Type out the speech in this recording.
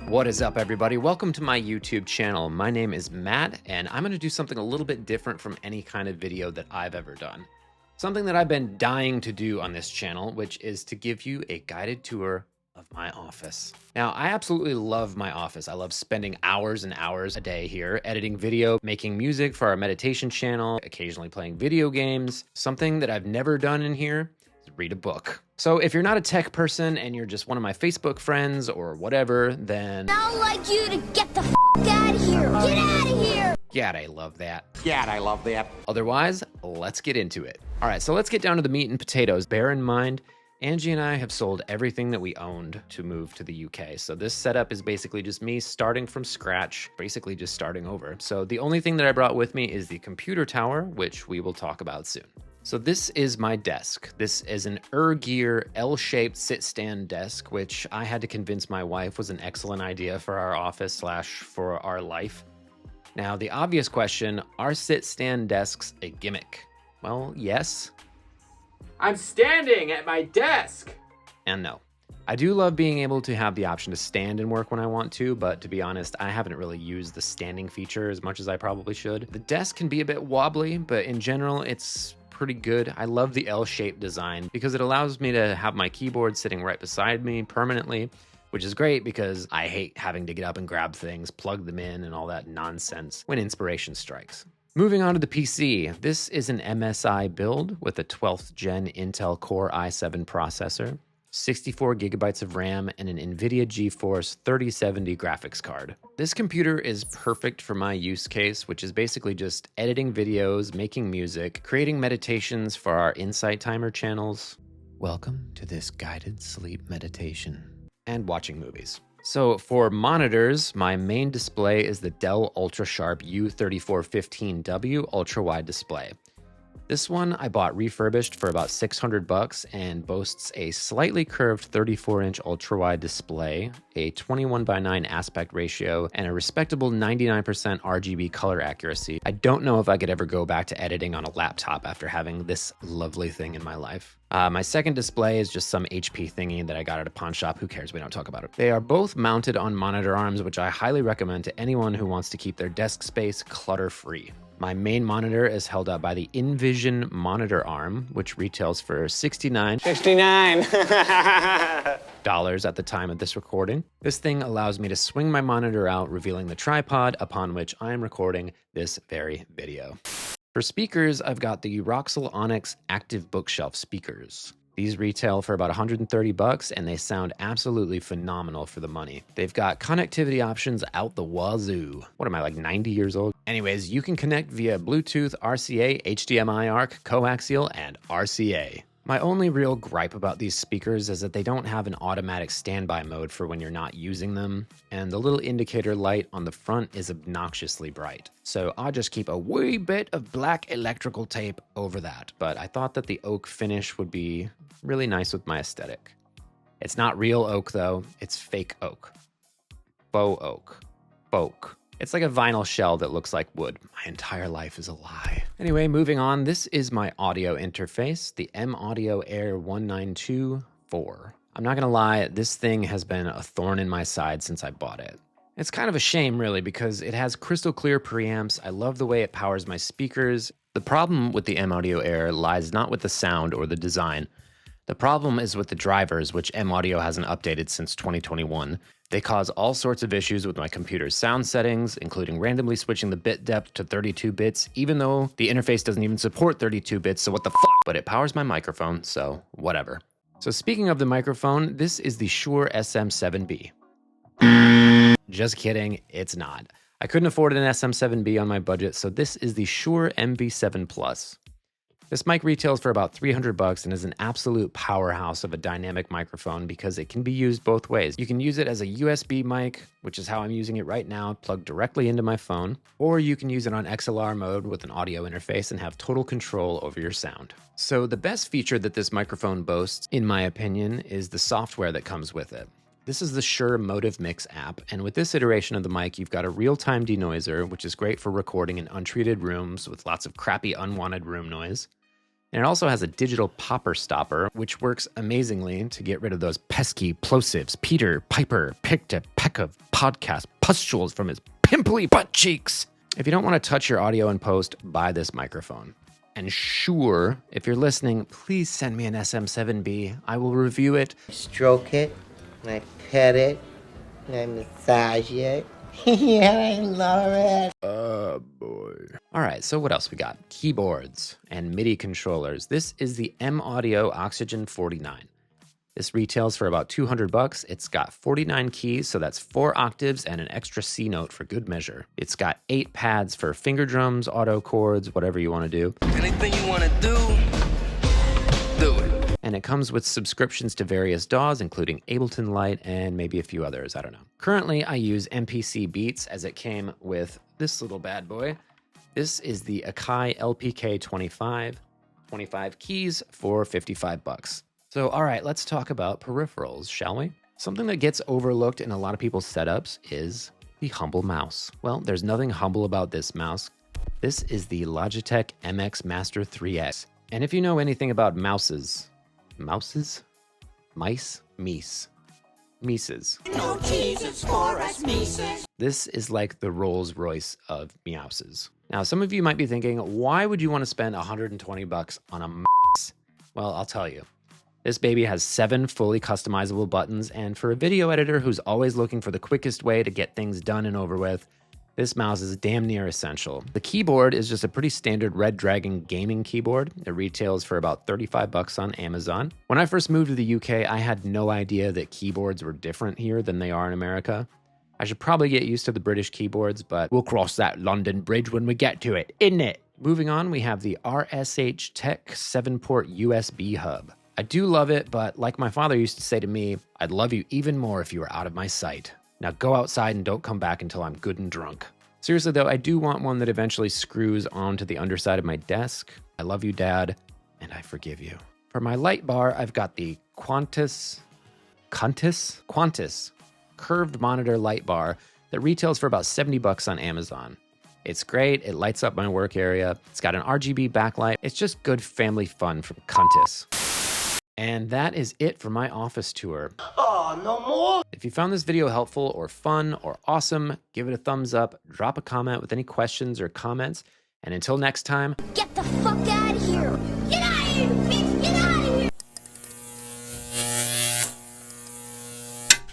What is up, everybody? Welcome to my YouTube channel. My name is Matt, and I'm going to do something a little bit different from any kind of video that I've ever done. Something that I've been dying to do on this channel, which is to give you a guided tour of my office. Now, I absolutely love my office. I love spending hours and hours a day here, editing video, making music for our meditation channel, occasionally playing video games. Something that I've never done in here is read a book. So if you're not a tech person and you're just one of my Facebook friends or whatever, then I'd like you to get the f out of here. Get out of here. God, I love that. God, I love that. Otherwise, let's get into it. All right, so let's get down to the meat and potatoes. Bear in mind, Angie and I have sold everything that we owned to move to the UK. So this setup is basically just me starting from scratch, basically just starting over. So the only thing that I brought with me is the computer tower, which we will talk about soon. So this is my desk. This is an Gear L-shaped sit-stand desk, which I had to convince my wife was an excellent idea for our office / for our life. Now, the obvious question, are sit-stand desks a gimmick? Well, yes. I'm standing at my desk. And no. I do love being able to have the option to stand and work when I want to, but to be honest, I haven't really used the standing feature as much as I probably should. The desk can be a bit wobbly, but in general, it's pretty good. I love the L-shaped design because it allows me to have my keyboard sitting right beside me permanently, which is great because I hate having to get up and grab things, plug them in, and all that nonsense when inspiration strikes. Moving on to the PC, this is an MSI build with a 12th gen Intel Core i7 processor, 64 gigabytes of RAM, and an NVIDIA GeForce 3070 graphics card. This computer is perfect for my use case, which is basically just editing videos, making music, creating meditations for our Insight Timer channels. Welcome to this guided sleep meditation. And watching movies. So for monitors, my main display is the Dell UltraSharp U3415W ultra-wide display. This one I bought refurbished for about $600 and boasts a slightly curved 34-inch ultra-wide display, a 21:9 aspect ratio, and a respectable 99% RGB color accuracy. I don't know if I could ever go back to editing on a laptop after having this lovely thing in my life. My second display is just some HP thingy that I got at a pawn shop. Who cares? We don't talk about it. They are both mounted on monitor arms, which I highly recommend to anyone who wants to keep their desk space clutter-free. My main monitor is held up by the InVision monitor arm, which retails for $69 at the time of this recording. This thing allows me to swing my monitor out, revealing the tripod upon which I am recording this very video. For speakers, I've got the Roxel Onyx Active Bookshelf speakers. These retail for about $130 and they sound absolutely phenomenal for the money. They've got connectivity options out the wazoo. What am I, like 90 years old? Anyways, you can connect via Bluetooth, RCA, HDMI ARC, coaxial, and RCA. My only real gripe about these speakers is that they don't have an automatic standby mode for when you're not using them, and the little indicator light on the front is obnoxiously bright. So I'll just keep a wee bit of black electrical tape over that, but I thought that the oak finish would be really nice with my aesthetic. It's not real oak though, it's fake oak. Faux oak. Folk. It's like a vinyl shell that looks like wood. My entire life is a lie. Anyway, moving on, this is my audio interface, the M-Audio Air 1924. I'm not gonna lie, this thing has been a thorn in my side since I bought it. It's kind of a shame really because it has crystal clear preamps. I love the way it powers my speakers. The problem with the M-Audio Air lies not with the sound or the design. The problem is with the drivers, which M-Audio hasn't updated since 2021. They cause all sorts of issues with my computer's sound settings, including randomly switching the bit depth to 32 bits, even though the interface doesn't even support 32 bits, so what the fuck? But it powers my microphone, so whatever. So speaking of the microphone, this is the Shure SM7B. Just kidding, it's not. I couldn't afford an SM7B on my budget, so this is the Shure MV7 Plus. This mic retails for about $300 and is an absolute powerhouse of a dynamic microphone because it can be used both ways. You can use it as a USB mic, which is how I'm using it right now, plugged directly into my phone, or you can use it on XLR mode with an audio interface and have total control over your sound. So the best feature that this microphone boasts, in my opinion, is the software that comes with it. This is the Shure Motive Mix app, and with this iteration of the mic, you've got a real-time denoiser, which is great for recording in untreated rooms with lots of crappy unwanted room noise. And it also has a digital popper stopper, which works amazingly to get rid of those pesky plosives Peter Piper picked a peck of podcast pustules from his pimply butt cheeks. If you don't want to touch your audio in post, buy this microphone. And sure, if you're listening, please send me an SM7B. I will review it. Stroke it, I pet it, I massage it. Yeah, I love it. Oh boy. All right, so what else we got? Keyboards and MIDI controllers. This is the M Audio Oxygen 49. This retails for about $200. It's got 49 keys, so that's 4 octaves and an extra C note for good measure. It's got 8 pads for finger drums, auto chords, whatever you want to do. Anything you want to do it. And it comes with subscriptions to various DAWs, including Ableton Lite and maybe a few others, I don't know. Currently, I use MPC Beats as it came with this little bad boy. This is the Akai LPK 25 keys for $55. So, all right, let's talk about peripherals, shall we? Something that gets overlooked in a lot of people's setups is the humble mouse. Well, there's nothing humble about this mouse. This is the Logitech MX Master 3X. And if you know anything about mices? No Jesus for us, Mises. This is like the Rolls Royce of meowses. Now, some of you might be thinking, why would you want to spend $120 on a mouse? Well, I'll tell you. This baby has 7 fully customizable buttons, and for a video editor who's always looking for the quickest way to get things done and over with, this mouse is damn near essential. The keyboard is just a pretty standard Red Dragon gaming keyboard. It retails for about $35 on Amazon. When I first moved to the UK, I had no idea that keyboards were different here than they are in America. I should probably get used to the British keyboards, but we'll cross that London Bridge when we get to it, isn't it? Moving on, we have the RSH Tech 7-port USB hub. I do love it, but like my father used to say to me, I'd love you even more if you were out of my sight. Now go outside and don't come back until I'm good and drunk. Seriously though, I do want one that eventually screws onto the underside of my desk. I love you, Dad, and I forgive you. For my light bar, I've got the Qantas curved monitor light bar that retails for about $70 on Amazon. It's great, it lights up my work area, it's got an RGB backlight, it's just good family fun from Qantas. And that is it for my office tour. Oh, no more? If you found this video helpful or fun or awesome, give it a thumbs up, drop a comment with any questions or comments, and until next time, Get the fuck out of here!